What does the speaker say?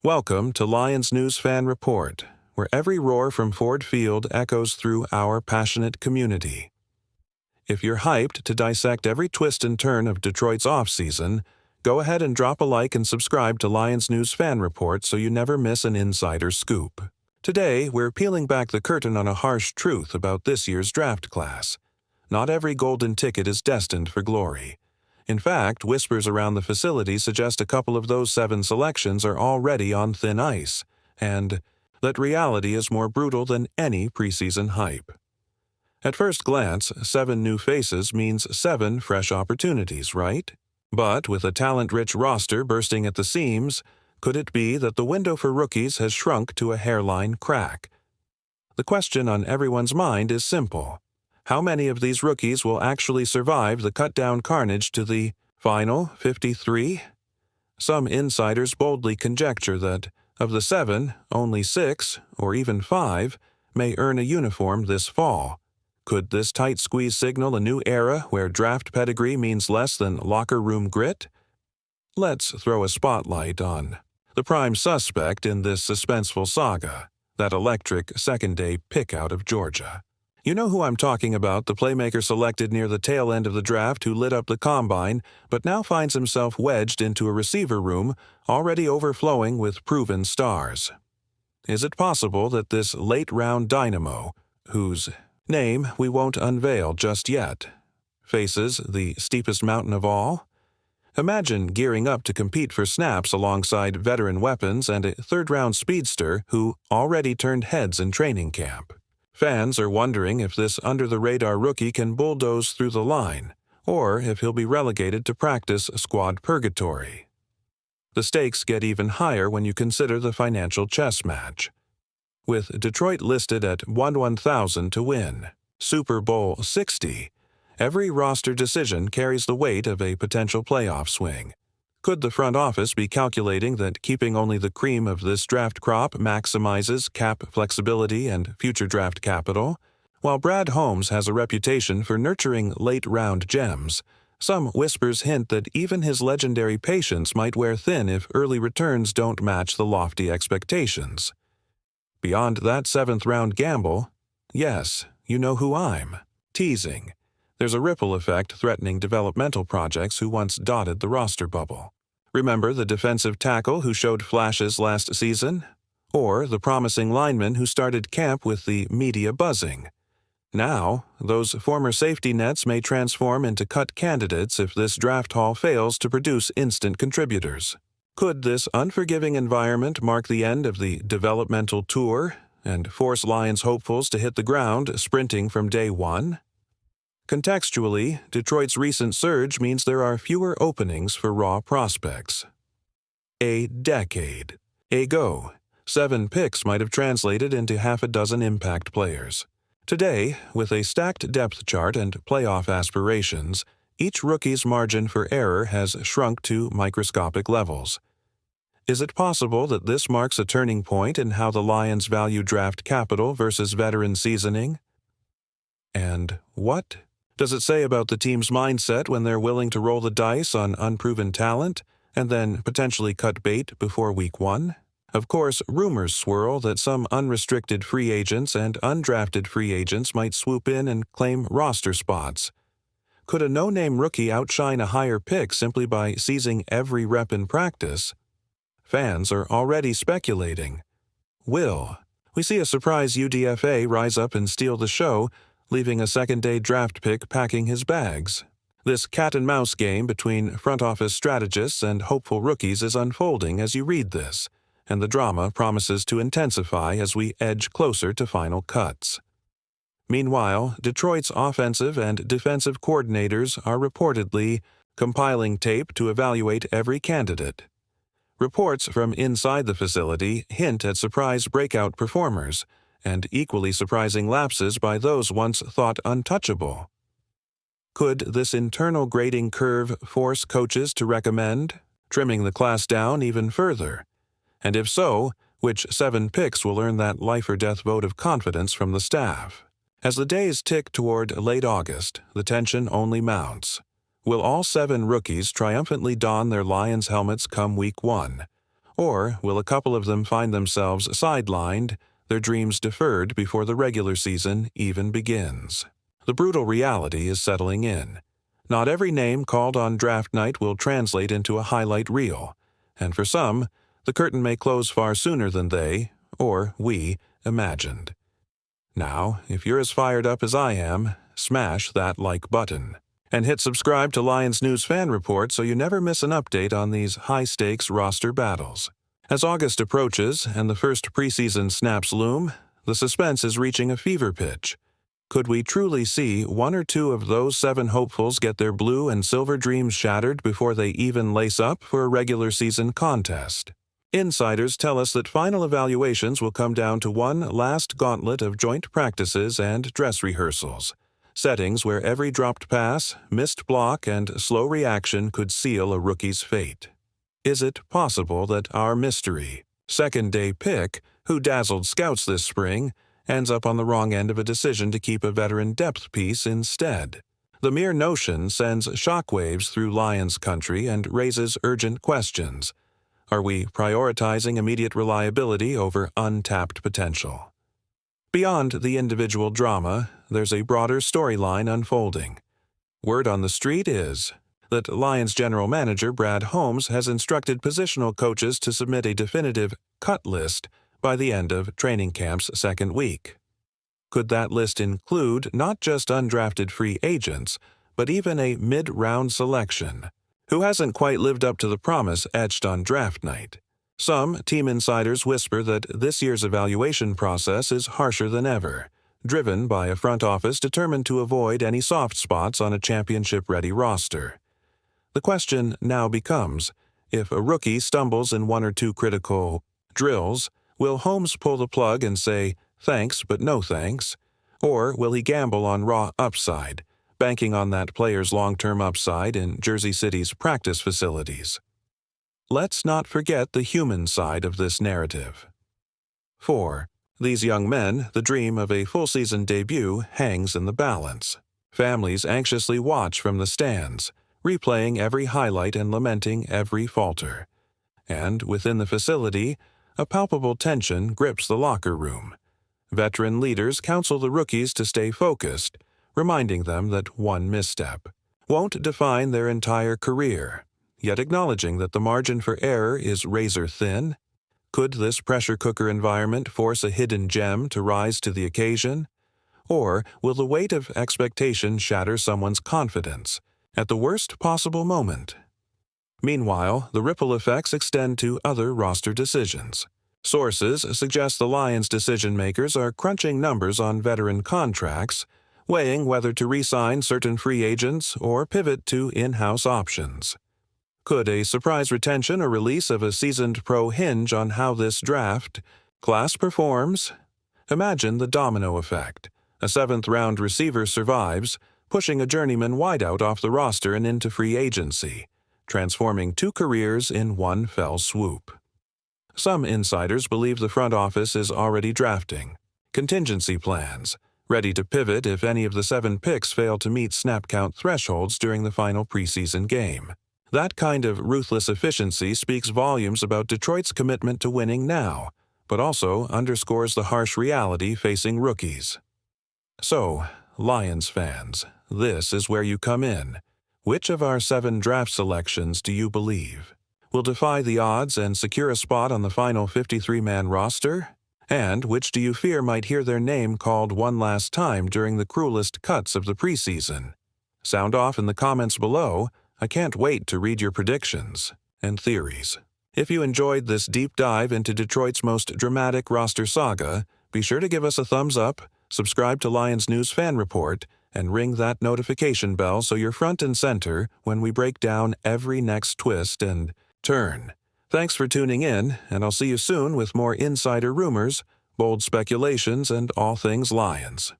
Welcome to Lions News Fan Report, where every roar from Ford Field echoes through our passionate community. If you're hyped to dissect every twist and turn of Detroit's offseason, go ahead and drop a like and subscribe to Lions News Fan Report so you never miss an insider scoop. Today, we're peeling back the curtain on a harsh truth about this year's draft class. Not every golden ticket is destined for glory. In fact, whispers around the facility suggest a couple of those 7 selections are already on thin ice, and that reality is more brutal than any preseason hype. At first glance, 7 new faces means 7 fresh opportunities, right? But with a talent-rich roster bursting at the seams, could it be that the window for rookies has shrunk to a hairline crack? The question on everyone's mind is simple. How many of these rookies will actually survive the cut-down carnage to the final 53? Some insiders boldly conjecture that, of the 7, only 6, or even 5, may earn a uniform this fall. Could this tight squeeze signal a new era where draft pedigree means less than locker room grit? Let's throw a spotlight on the prime suspect in this suspenseful saga, that electric second-day pick out of Georgia. You know who I'm talking about, the playmaker selected near the tail end of the draft who lit up the combine, but now finds himself wedged into a receiver room already overflowing with proven stars. Is it possible that this late-round dynamo, whose name we won't unveil just yet, faces the steepest mountain of all? Imagine gearing up to compete for snaps alongside veteran weapons and a third-round speedster who already turned heads in training camp. Fans are wondering if this under-the-radar rookie can bulldoze through the line, or if he'll be relegated to practice squad purgatory. The stakes get even higher when you consider the financial chess match. With Detroit listed at 1/1000 to win Super Bowl 60, every roster decision carries the weight of a potential playoff swing. Could the front office be calculating that keeping only the cream of this draft crop maximizes cap flexibility and future draft capital? While Brad Holmes has a reputation for nurturing late-round gems, some whispers hint that even his legendary patience might wear thin if early returns don't match the lofty expectations. Beyond that 7th-round gamble, yes, you know who I'm teasing. There's a ripple effect threatening developmental projects who once dotted the roster bubble. Remember the defensive tackle who showed flashes last season? Or the promising lineman who started camp with the media buzzing? Now, those former safety nets may transform into cut candidates if this draft haul fails to produce instant contributors. Could this unforgiving environment mark the end of the developmental tour and force Lions hopefuls to hit the ground sprinting from day one? Contextually, Detroit's recent surge means there are fewer openings for raw prospects. A decade ago, 7 picks might have translated into half a dozen impact players. Today, with a stacked depth chart and playoff aspirations, each rookie's margin for error has shrunk to microscopic levels. Is it possible that this marks a turning point in how the Lions value draft capital versus veteran seasoning? And what does it say about the team's mindset when they're willing to roll the dice on unproven talent and then potentially cut bait before week 1? Of course, rumors swirl that some unrestricted free agents and undrafted free agents might swoop in and claim roster spots. Could a no-name rookie outshine a higher pick simply by seizing every rep in practice? Fans are already speculating. Will we see a surprise UDFA rise up and steal the show, leaving a second-day draft pick packing his bags? This cat-and-mouse game between front office strategists and hopeful rookies is unfolding as you read this, and the drama promises to intensify as we edge closer to final cuts. Meanwhile, Detroit's offensive and defensive coordinators are reportedly compiling tape to evaluate every candidate. Reports from inside the facility hint at surprise breakout performers, and equally surprising lapses by those once thought untouchable. Could this internal grading curve force coaches to recommend trimming the class down even further? And if so, which 7 picks will earn that life-or-death vote of confidence from the staff? As the days tick toward late August, the tension only mounts. Will all 7 rookies triumphantly don their Lions helmets come week 1? Or will a couple of them find themselves sidelined, their dreams deferred before the regular season even begins? The brutal reality is settling in. Not every name called on draft night will translate into a highlight reel, and for some, the curtain may close far sooner than they, or we, imagined. Now, if you're as fired up as I am, smash that like button. And hit subscribe to Lions News Fan Report so you never miss an update on these high-stakes roster battles. As August approaches and the first preseason snaps loom, the suspense is reaching a fever pitch. Could we truly see one or two of those 7 hopefuls get their blue and silver dreams shattered before they even lace up for a regular season contest? Insiders tell us that final evaluations will come down to one last gauntlet of joint practices and dress rehearsals, settings where every dropped pass, missed block, and slow reaction could seal a rookie's fate. Is it possible that our mystery, second-day pick, who dazzled scouts this spring, ends up on the wrong end of a decision to keep a veteran depth piece instead? The mere notion sends shockwaves through Lions country and raises urgent questions. Are we prioritizing immediate reliability over untapped potential? Beyond the individual drama, there's a broader storyline unfolding. Word on the street is that Lions general manager Brad Holmes has instructed positional coaches to submit a definitive cut list by the end of training camp's second week. Could that list include not just undrafted free agents, but even a mid-round selection? Who hasn't quite lived up to the promise etched on draft night? Some team insiders whisper that this year's evaluation process is harsher than ever, driven by a front office determined to avoid any soft spots on a championship-ready roster. The question now becomes, if a rookie stumbles in one or two critical drills, will Holmes pull the plug and say, "Thanks, but no thanks"? Or will he gamble on raw upside, banking on that player's long-term upside in Jersey City's practice facilities? Let's not forget the human side of this narrative. For these young men, the dream of a full-season debut hangs in the balance. Families anxiously watch from the stands, replaying every highlight and lamenting every falter. And within the facility, a palpable tension grips the locker room. Veteran leaders counsel the rookies to stay focused, reminding them that one misstep won't define their entire career, yet acknowledging that the margin for error is razor thin. Could this pressure cooker environment force a hidden gem to rise to the occasion? Or will the weight of expectation shatter someone's confidence at the worst possible moment? Meanwhile, the ripple effects extend to other roster decisions. Sources suggest the Lions' decision-makers are crunching numbers on veteran contracts, weighing whether to re-sign certain free agents or pivot to in-house options. Could a surprise retention or release of a seasoned pro hinge on how this draft class performs? Imagine the domino effect. A 7th-round receiver survives, pushing a journeyman wideout off the roster and into free agency, transforming 2 careers in one fell swoop. Some insiders believe the front office is already drafting contingency plans, ready to pivot if any of the 7 picks fail to meet snap count thresholds during the final preseason game. That kind of ruthless efficiency speaks volumes about Detroit's commitment to winning now, but also underscores the harsh reality facing rookies. So, Lions fans, this is where you come in. Which of our 7 draft selections do you believe will defy the odds and secure a spot on the final 53-man roster? And which do you fear might hear their name called one last time during the cruelest cuts of the preseason? Sound off in the comments below. I can't wait to read your predictions and theories. If you enjoyed this deep dive into Detroit's most dramatic roster saga, be sure to give us a thumbs up, subscribe to Lions News Fan Report, and ring that notification bell so you're front and center when we break down every next twist and turn. Thanks for tuning in, and I'll see you soon with more insider rumors, bold speculations, and all things Lions.